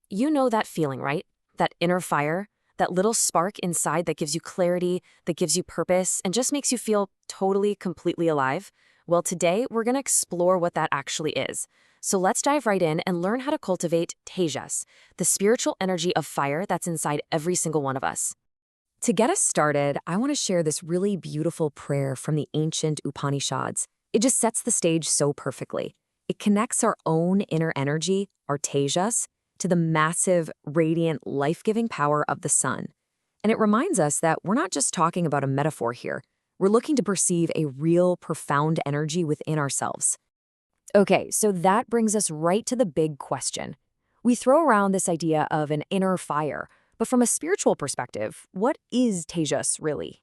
You know that feeling, right? That inner fire, that little spark inside that gives you clarity, that gives you purpose, and just makes you feel totally, completely alive? Well, today we're going to explore what that actually is. So let's dive right in and learn how to cultivate Tejas, the spiritual energy of fire that's inside every single one of us. To get us started, I want to share this really beautiful prayer from the ancient Upanishads. It just sets the stage so perfectly. It connects our own inner energy, our Tejas, to the massive, radiant, life-giving power of the sun. And it reminds us that we're not just talking about a metaphor here. We're looking to perceive a real, profound energy within ourselves. Okay, so that brings us right to the big question. We throw around this idea of an inner fire, but from a spiritual perspective, what is Tejas really?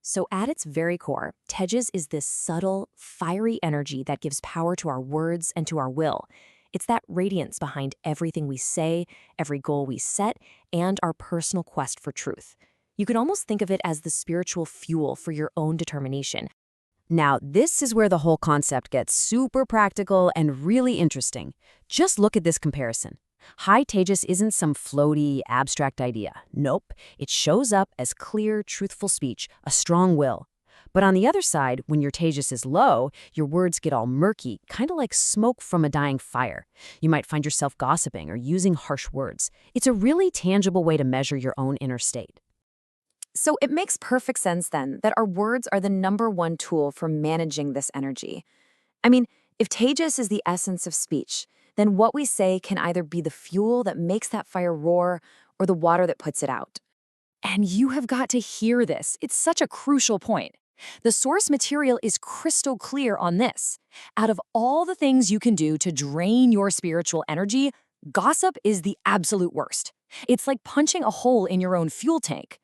So at its very core, Tejas is this subtle, fiery energy that gives power to our words and to our will. It's that radiance behind everything we say, every goal we set, and our personal quest for truth. You can almost think of it as the spiritual fuel for your own determination. Now, this is where the whole concept gets super practical and really interesting. Just look at this comparison. High Tejas isn't some floaty, abstract idea. Nope, it shows up as clear, truthful speech, a strong will. But on the other side, when your Tejas is low, your words get all murky, kind of like smoke from a dying fire. You might find yourself gossiping or using harsh words. It's a really tangible way to measure your own inner state. So it makes perfect sense then that our words are the #1 tool for managing this energy. I mean, if Tejas is the essence of speech, then what we say can either be the fuel that makes that fire roar or the water that puts it out. And you have got to hear this. It's such a crucial point. The source material is crystal clear on this. Out of all the things you can do to drain your spiritual energy, gossip is the absolute worst. It's like punching a hole in your own fuel tank.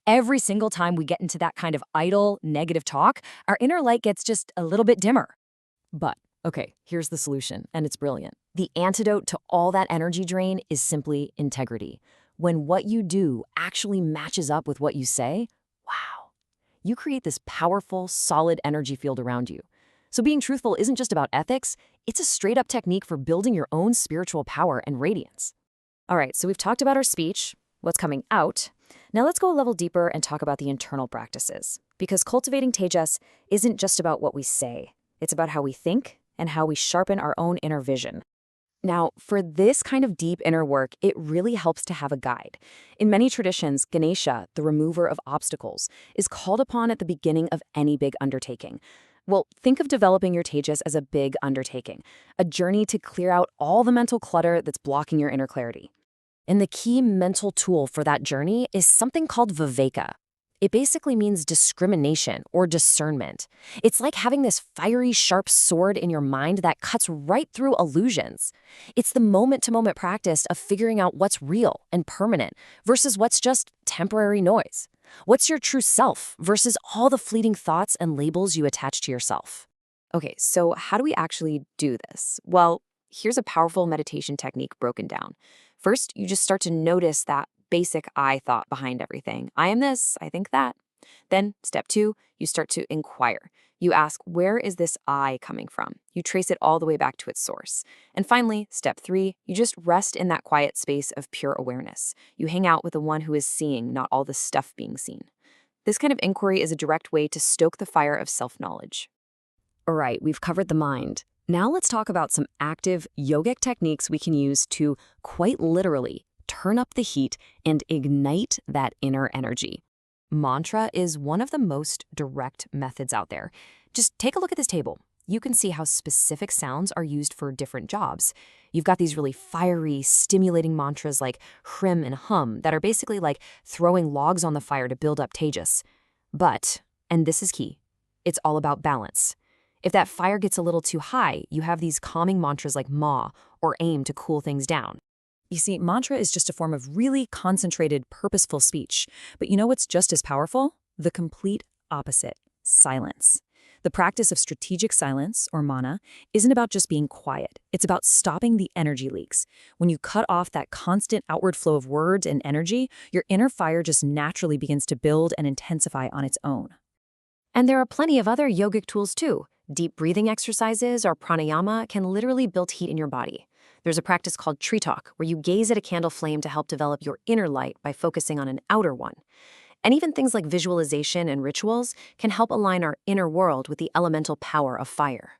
Every single time we get into that kind of idle, negative talk, our inner light gets just a little bit dimmer. But, okay, here's the solution, and it's brilliant. The antidote to all that energy drain is simply integrity. When what you do actually matches up with what you say, wow, you create this powerful, solid energy field around you. So being truthful isn't just about ethics, it's a straight-up technique for building your own spiritual power and radiance. All right, so we've talked about our speech, what's coming out. Now let's go a level deeper and talk about the internal practices. Because cultivating Tejas isn't just about what we say. It's about how we think and how we sharpen our own inner vision. Now, for this kind of deep inner work, it really helps to have a guide. In many traditions, Ganesha, the remover of obstacles, is called upon at the beginning of any big undertaking. Well, think of developing your Tejas as a big undertaking, a journey to clear out all the mental clutter that's blocking your inner clarity. And the key mental tool for that journey is something called viveka. It basically means discrimination or discernment. It's like having this fiery, sharp sword in your mind that cuts right through illusions. It's the moment-to-moment practice of figuring out what's real and permanent versus what's just temporary noise. What's your true self versus all the fleeting thoughts and labels you attach to yourself. Okay, so how do we actually do this? Well, here's a powerful meditation technique broken down. First, you just start to notice that basic I thought behind everything. I am this, I think that. Then, step 2, you start to inquire. You ask, where is this I coming from? You trace it all the way back to its source. And finally, step 3, you just rest in that quiet space of pure awareness. You hang out with the one who is seeing, not all the stuff being seen. This kind of inquiry is a direct way to stoke the fire of self-knowledge. All right, we've covered the mind. Now let's talk about some active yogic techniques we can use to, quite literally, turn up the heat and ignite that inner energy. Mantra is one of the most direct methods out there. Just take a look at this table. You can see how specific sounds are used for different jobs. You've got these really fiery, stimulating mantras like hrim and hum that are basically like throwing logs on the fire to build up Tejas. But, and this is key, it's all about balance. If that fire gets a little too high, you have these calming mantras like ma or aim to cool things down. You see, mantra is just a form of really concentrated, purposeful speech. But you know what's just as powerful? The complete opposite, silence. The practice of strategic silence, or mana, isn't about just being quiet. It's about stopping the energy leaks. When you cut off that constant outward flow of words and energy, your inner fire just naturally begins to build and intensify on its own. And there are plenty of other yogic tools too. Deep breathing exercises or pranayama can literally build heat in your body. There's a practice called tree talk, where you gaze at a candle flame to help develop your inner light by focusing on an outer one. And even things like visualization and rituals can help align our inner world with the elemental power of fire.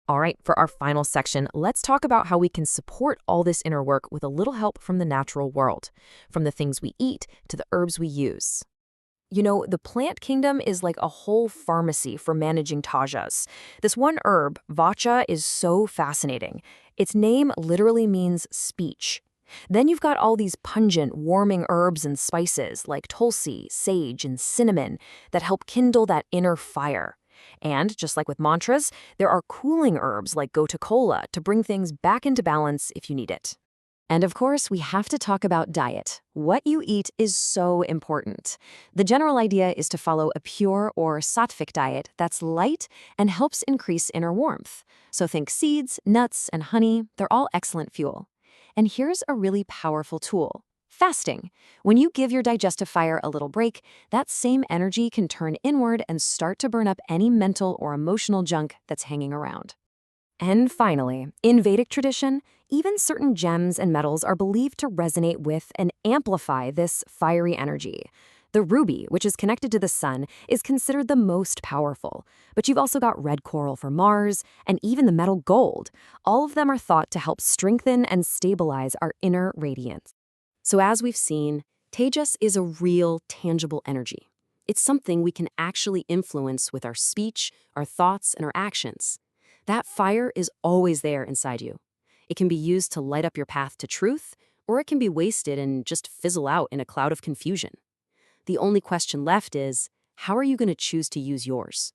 All right, for our final section, let's talk about how we can support all this inner work with a little help from the natural world, from the things we eat to the herbs we use. You know, the plant kingdom is like a whole pharmacy for managing Tejas. This one herb, vacha, is so fascinating. Its name literally means speech. Then you've got all these pungent, warming herbs and spices like tulsi, sage, and cinnamon that help kindle that inner fire. And just like with mantras, there are cooling herbs like gotu-kola to bring things back into balance if you need it. And of course, we have to talk about diet. What you eat is so important. The general idea is to follow a pure or sattvic diet that's light and helps increase inner warmth. So think seeds, nuts, and honey, they're all excellent fuel. And here's a really powerful tool: fasting. When you give your digestive fire a little break, that same energy can turn inward and start to burn up any mental or emotional junk that's hanging around. And finally, in Vedic tradition, even certain gems and metals are believed to resonate with and amplify this fiery energy. The ruby, which is connected to the sun, is considered the most powerful. But you've also got red coral for Mars, and even the metal gold. All of them are thought to help strengthen and stabilize our inner radiance. So as we've seen, Tejas is a real, tangible energy. It's something we can actually influence with our speech, our thoughts, and our actions. That fire is always there inside you. It can be used to light up your path to truth, or it can be wasted and just fizzle out in a cloud of confusion. The only question left is, how are you going to choose to use yours?